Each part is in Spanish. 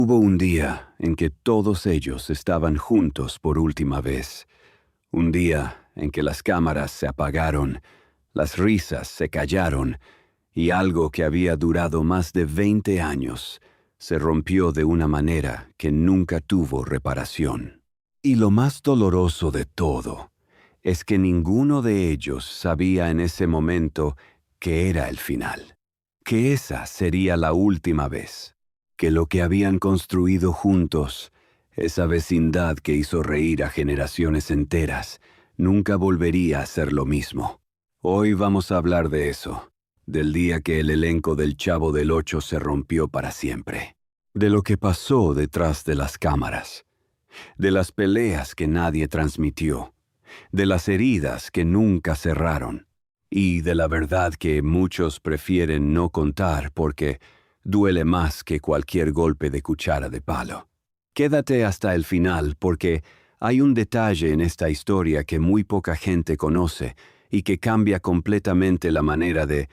Hubo un día en que todos ellos estaban juntos por última vez. Un día en que las cámaras se apagaron, las risas se callaron y algo que había durado más de 20 años se rompió de una manera que nunca tuvo reparación. Y lo más doloroso de todo es que ninguno de ellos sabía en ese momento que era el final, que esa sería la última vez, que lo que habían construido juntos, esa vecindad que hizo reír a generaciones enteras, nunca volvería a ser lo mismo. Hoy vamos a hablar de eso, del día que el elenco del Chavo del Ocho se rompió para siempre, de lo que pasó detrás de las cámaras, de las peleas que nadie transmitió, de las heridas que nunca cerraron, y de la verdad que muchos prefieren no contar porque duele más que cualquier golpe de cuchara de palo. Quédate hasta el final porque hay un detalle en esta historia que muy poca gente conoce y que cambia completamente la manera de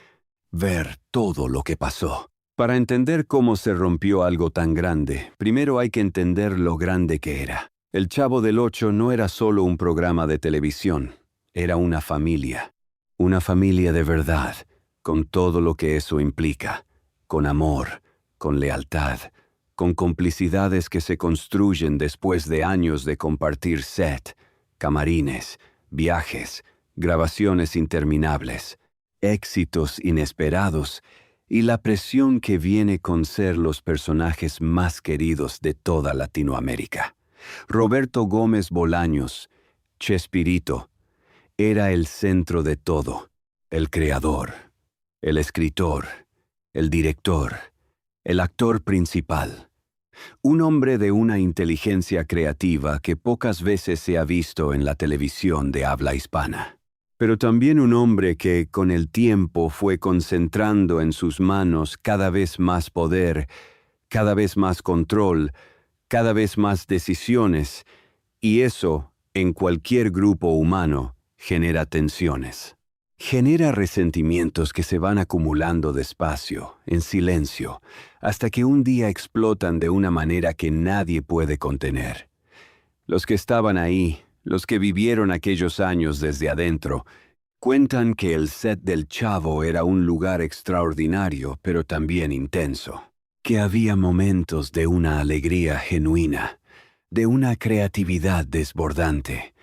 ver todo lo que pasó. Para entender cómo se rompió algo tan grande, primero hay que entender lo grande que era. El Chavo del Ocho no era solo un programa de televisión, era una familia de verdad, con todo lo que eso implica, con amor, con lealtad, con complicidades que se construyen después de años de compartir set, camarines, viajes, grabaciones interminables, éxitos inesperados y la presión que viene con ser los personajes más queridos de toda Latinoamérica. Roberto Gómez Bolaños, Chespirito, era el centro de todo, el creador, el escritor, el director, el actor principal. Un hombre de una inteligencia creativa que pocas veces se ha visto en la televisión de habla hispana. Pero también un hombre que con el tiempo fue concentrando en sus manos cada vez más poder, cada vez más control, cada vez más decisiones, y eso, en cualquier grupo humano, genera tensiones. Genera resentimientos que se van acumulando despacio, en silencio, hasta que un día explotan de una manera que nadie puede contener. Los que estaban ahí, los que vivieron aquellos años desde adentro, cuentan que el set del Chavo era un lugar extraordinario, pero también intenso. Que había momentos de una alegría genuina, de una creatividad desbordante,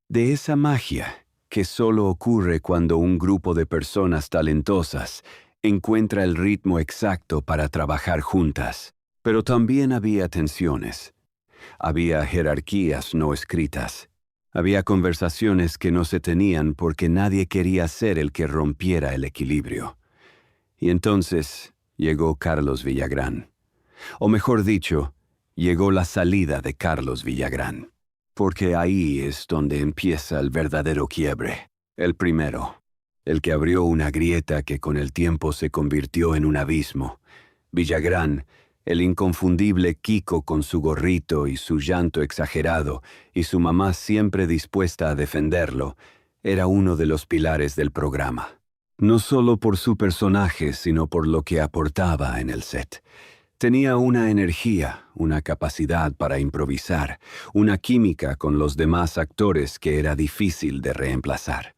de esa magia que solo ocurre cuando un grupo de personas talentosas encuentra el ritmo exacto para trabajar juntas. Pero también había tensiones, había jerarquías no escritas, había conversaciones que no se tenían porque nadie quería ser el que rompiera el equilibrio. Y entonces llegó Carlos Villagrán. O mejor dicho, llegó la salida de Carlos Villagrán. Porque ahí es donde empieza el verdadero quiebre. El primero, el que abrió una grieta que con el tiempo se convirtió en un abismo. Villagrán, el inconfundible Kiko con su gorrito y su llanto exagerado, y su mamá siempre dispuesta a defenderlo, era uno de los pilares del programa. No solo por su personaje, sino por lo que aportaba en el set. Tenía una energía, una capacidad para improvisar, una química con los demás actores que era difícil de reemplazar.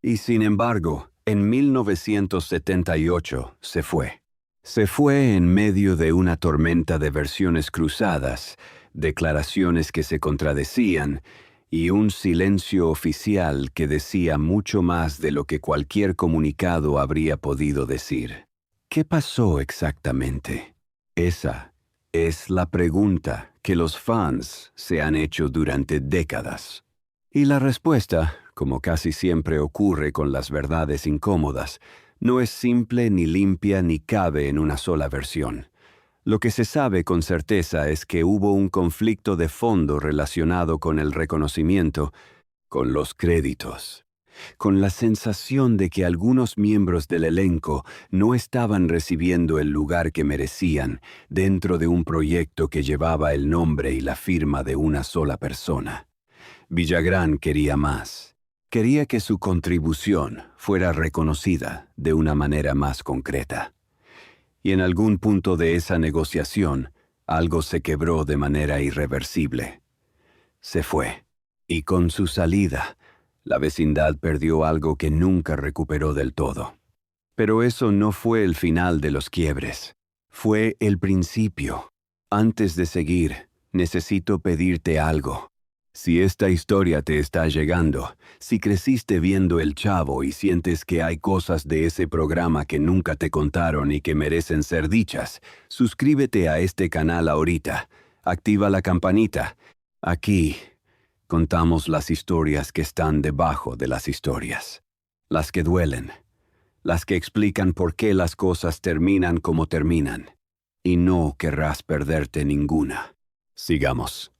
Y sin embargo, en 1978 se fue. Se fue en medio de una tormenta de versiones cruzadas, declaraciones que se contradecían y un silencio oficial que decía mucho más de lo que cualquier comunicado habría podido decir. ¿Qué pasó exactamente? Esa es la pregunta que los fans se han hecho durante décadas. Y la respuesta, como casi siempre ocurre con las verdades incómodas, no es simple ni limpia ni cabe en una sola versión. Lo que se sabe con certeza es que hubo un conflicto de fondo relacionado con el reconocimiento, con los créditos, con la sensación de que algunos miembros del elenco no estaban recibiendo el lugar que merecían dentro de un proyecto que llevaba el nombre y la firma de una sola persona. Villagrán quería más. Quería que su contribución fuera reconocida de una manera más concreta. Y en algún punto de esa negociación, Algo se quebró de manera irreversible. Se fue. Y con su salida, la vecindad perdió algo que nunca recuperó del todo. Pero eso no fue el final de los quiebres. Fue el principio. Antes de seguir, necesito pedirte algo. Si esta historia te está llegando, si creciste viendo El Chavo y sientes que hay cosas de ese programa que nunca te contaron y que merecen ser dichas, suscríbete a este canal ahorita. Activa la campanita. Aquí contamos las historias que están debajo de las historias. Las que duelen. Las que explican por qué las cosas terminan como terminan. Y no querrás perderte ninguna. Sigamos.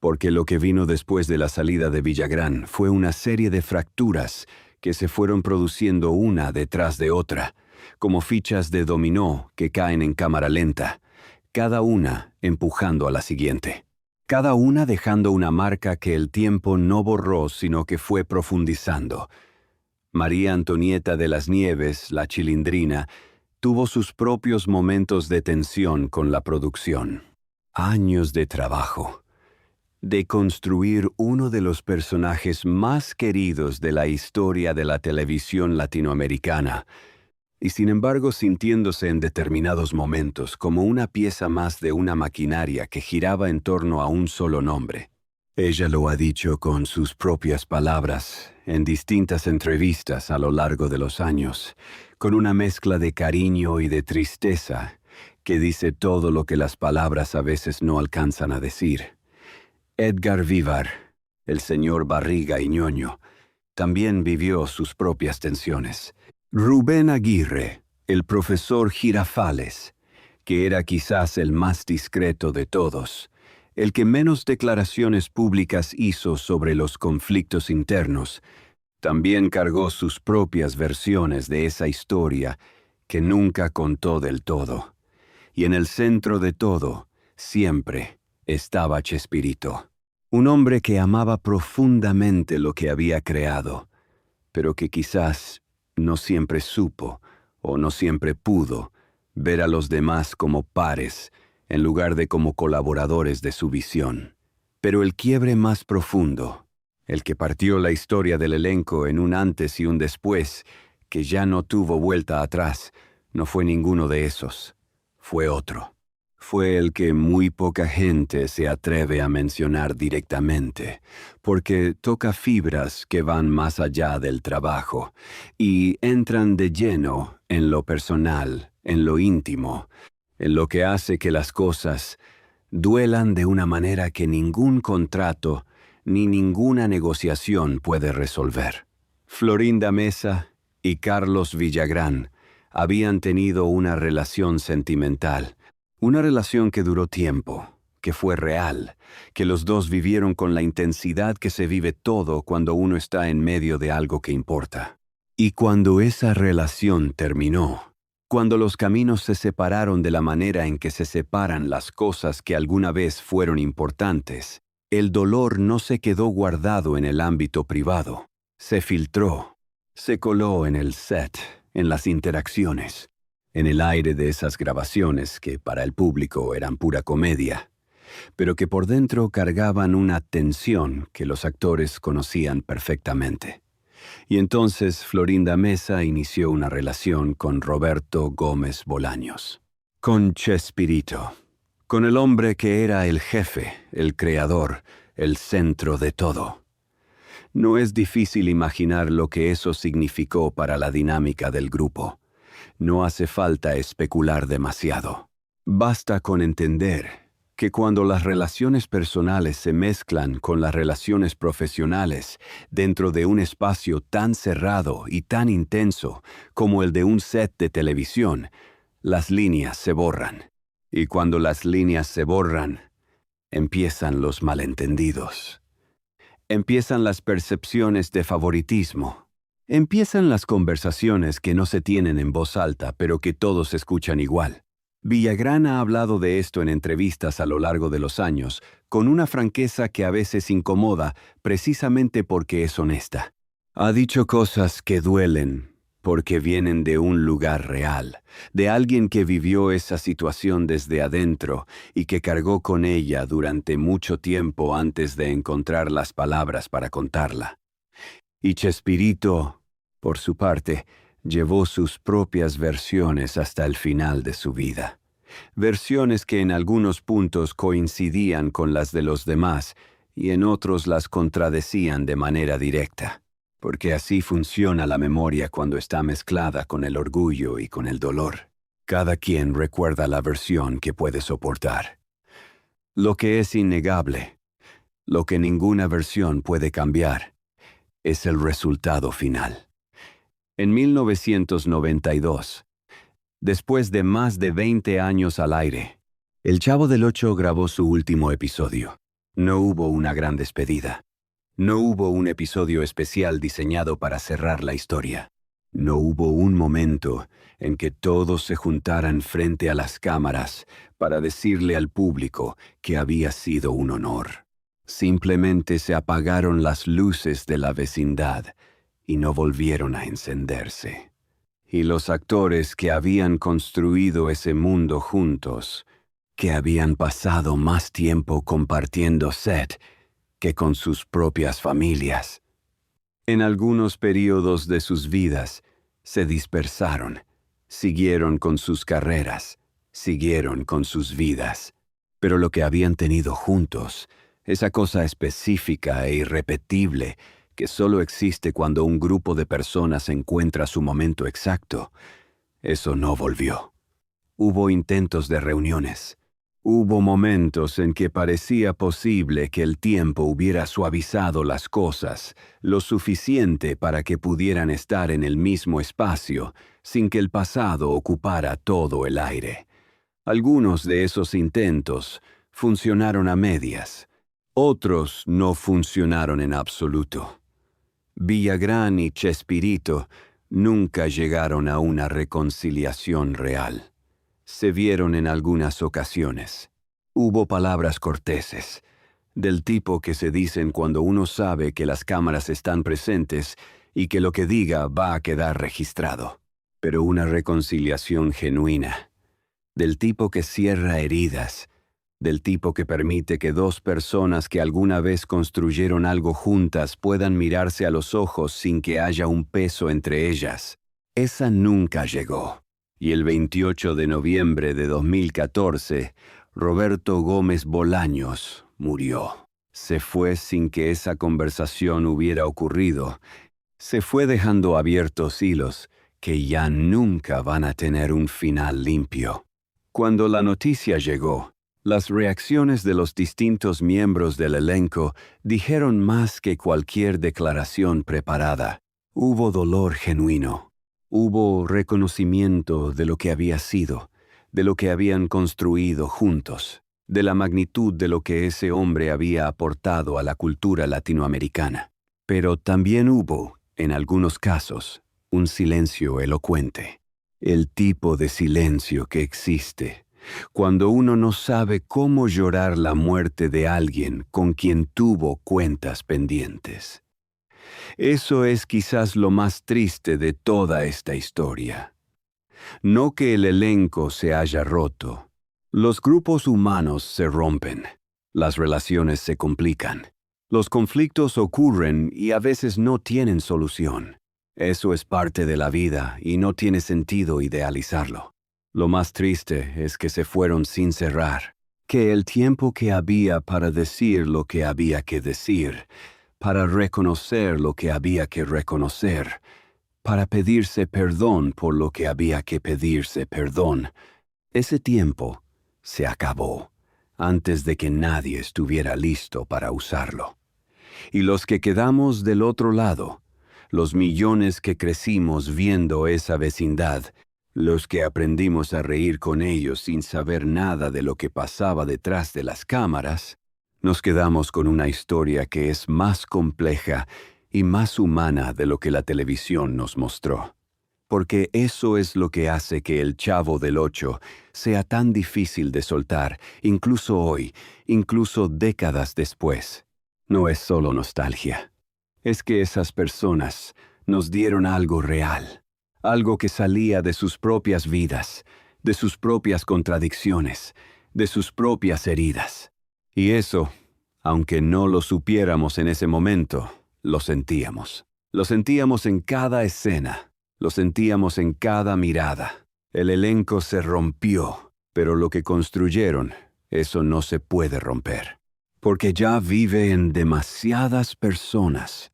Porque lo que vino después de la salida de Villagrán fue una serie de fracturas que se fueron produciendo una detrás de otra, como fichas de dominó que caen en cámara lenta, cada una empujando a la siguiente, cada una dejando una marca que el tiempo no borró sino que fue profundizando. María Antonieta de las Nieves, la Chilindrina, tuvo sus propios momentos de tensión con la producción. Años de trabajo. De construir uno de los personajes más queridos de la historia de la televisión latinoamericana, y sin embargo sintiéndose en determinados momentos como una pieza más de una maquinaria que giraba en torno a un solo nombre. Ella lo ha dicho con sus propias palabras en distintas entrevistas a lo largo de los años, con una mezcla de cariño y de tristeza que dice todo lo que las palabras a veces no alcanzan a decir. Edgar Vivar, el señor Barriga y Ñoño, también vivió sus propias tensiones. Rubén Aguirre, el profesor Girafales, que era quizás el más discreto de todos, el que menos declaraciones públicas hizo sobre los conflictos internos, también cargó sus propias versiones de esa historia que nunca contó del todo. Y en el centro de todo, siempre, estaba Chespirito, un hombre que amaba profundamente lo que había creado, pero que quizás no siempre supo o no siempre pudo ver a los demás como pares en lugar de como colaboradores de su visión. Pero el quiebre más profundo, el que partió la historia del elenco en un antes y un después, que ya no tuvo vuelta atrás, no fue ninguno de esos, fue otro. Fue el que muy poca gente se atreve a mencionar directamente, porque toca fibras que van más allá del trabajo y entran de lleno en lo personal, en lo íntimo, en lo que hace que las cosas duelan de una manera que ningún contrato ni ninguna negociación puede resolver. Florinda Mesa y Carlos Villagrán habían tenido una relación sentimental, una relación que duró tiempo, que fue real, que los dos vivieron con la intensidad que se vive todo cuando uno está en medio de algo que importa. Y cuando esa relación terminó, cuando los caminos se separaron de la manera en que se separan las cosas que alguna vez fueron importantes, el dolor no se quedó guardado en el ámbito privado, se filtró, se coló en el set, en las interacciones, en el aire de esas grabaciones que para el público eran pura comedia, pero que por dentro cargaban una tensión que los actores conocían perfectamente. Y entonces Florinda Mesa inició una relación con Roberto Gómez Bolaños, con Chespirito, con el hombre que era el jefe, el creador, el centro de todo. No es difícil imaginar lo que eso significó para la dinámica del grupo. No hace falta especular demasiado. Basta con entender que cuando las relaciones personales se mezclan con las relaciones profesionales dentro de un espacio tan cerrado y tan intenso como el de un set de televisión, las líneas se borran. Y cuando las líneas se borran, empiezan los malentendidos. Empiezan las percepciones de favoritismo. Empiezan las conversaciones que no se tienen en voz alta, pero que todos escuchan igual. Villagrán ha hablado de esto en entrevistas a lo largo de los años, con una franqueza que a veces incomoda, precisamente porque es honesta. Ha dicho cosas que duelen, porque vienen de un lugar real, de alguien que vivió esa situación desde adentro y que cargó con ella durante mucho tiempo antes de encontrar las palabras para contarla. Y Chespirito, por su parte, llevó sus propias versiones hasta el final de su vida. Versiones que en algunos puntos coincidían con las de los demás y en otros las contradecían de manera directa. Porque así funciona la memoria cuando está mezclada con el orgullo y con el dolor. Cada quien recuerda la versión que puede soportar. Lo que es innegable, lo que ninguna versión puede cambiar, es el resultado final. En 1992, después de más de 20 años al aire, El Chavo del Ocho grabó su último episodio. No hubo una gran despedida. No hubo un episodio especial diseñado para cerrar la historia. No hubo un momento en que todos se juntaran frente a las cámaras para decirle al público que había sido un honor. Simplemente se apagaron las luces de la vecindad y no volvieron a encenderse. Y los actores que habían construido ese mundo juntos, que habían pasado más tiempo compartiendo set que con sus propias familias. En algunos periodos de sus vidas se dispersaron, siguieron con sus carreras, siguieron con sus vidas. Pero lo que habían tenido juntos, esa cosa específica e irrepetible que solo existe cuando un grupo de personas encuentra su momento exacto, eso no volvió. Hubo intentos de reuniones. Hubo momentos en que parecía posible que el tiempo hubiera suavizado las cosas lo suficiente para que pudieran estar en el mismo espacio sin que el pasado ocupara todo el aire. Algunos de esos intentos funcionaron a medias. Otros no funcionaron en absoluto. Villagrán y Chespirito nunca llegaron a una reconciliación real. Se vieron en algunas ocasiones. Hubo palabras corteses, del tipo que se dicen cuando uno sabe que las cámaras están presentes y que lo que diga va a quedar registrado. Pero una reconciliación genuina, del tipo que cierra heridas, del tipo que permite que dos personas que alguna vez construyeron algo juntas puedan mirarse a los ojos sin que haya un peso entre ellas. Esa nunca llegó. Y el 28 de noviembre de 2014, Roberto Gómez Bolaños murió. Se fue sin que esa conversación hubiera ocurrido. Se fue dejando abiertos hilos que ya nunca van a tener un final limpio. Cuando la noticia llegó, las reacciones de los distintos miembros del elenco dijeron más que cualquier declaración preparada. Hubo dolor genuino. Hubo reconocimiento de lo que había sido, de lo que habían construido juntos, de la magnitud de lo que ese hombre había aportado a la cultura latinoamericana. Pero también hubo, en algunos casos, un silencio elocuente. El tipo de silencio que existe cuando uno no sabe cómo llorar la muerte de alguien con quien tuvo cuentas pendientes. Eso es quizás lo más triste de toda esta historia. No que el elenco se haya roto. Los grupos humanos se rompen. Las relaciones se complican. Los conflictos ocurren y a veces no tienen solución. Eso es parte de la vida y no tiene sentido idealizarlo. Lo más triste es que se fueron sin cerrar, que el tiempo que había para decir lo que había que decir, para reconocer lo que había que reconocer, para pedirse perdón por lo que había que pedirse perdón, ese tiempo se acabó antes de que nadie estuviera listo para usarlo. Y los que quedamos del otro lado, los millones que crecimos viendo esa vecindad, los que aprendimos a reír con ellos sin saber nada de lo que pasaba detrás de las cámaras, nos quedamos con una historia que es más compleja y más humana de lo que la televisión nos mostró. Porque eso es lo que hace que El Chavo del Ocho sea tan difícil de soltar, incluso hoy, incluso décadas después. No es solo nostalgia. Es que esas personas nos dieron algo real. algo que salía de sus propias vidas, de sus propias contradicciones, de sus propias heridas. Y eso, aunque no lo supiéramos en ese momento, lo sentíamos. Lo sentíamos en cada escena, lo sentíamos en cada mirada. El elenco se rompió, pero lo que construyeron, eso no se puede romper. Porque ya vive en demasiadas personas,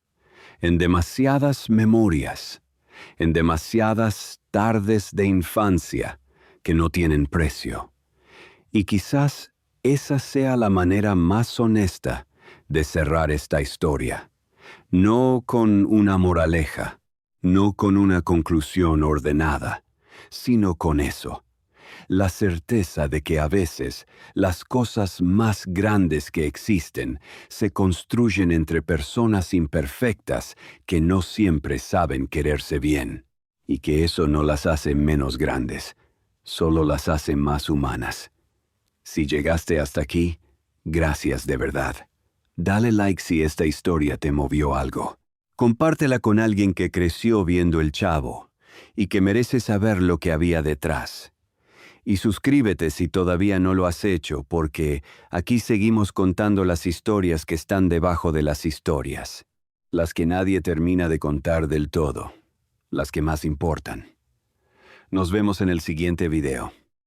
en demasiadas memorias, en demasiadas tardes de infancia que no tienen precio. Y quizás esa sea la manera más honesta de cerrar esta historia. No con una moraleja, no con una conclusión ordenada, sino con eso. La certeza de que a veces las cosas más grandes que existen se construyen entre personas imperfectas que no siempre saben quererse bien, y que eso no las hace menos grandes, solo las hace más humanas. Si llegaste hasta aquí, gracias de verdad. Dale like si esta historia te movió algo. Compártela con alguien que creció viendo El Chavo y que merece saber lo que había detrás. Y suscríbete si todavía no lo has hecho, porque aquí seguimos contando las historias que están debajo de las historias. Las que nadie termina de contar del todo. Las que más importan. Nos vemos en el siguiente video.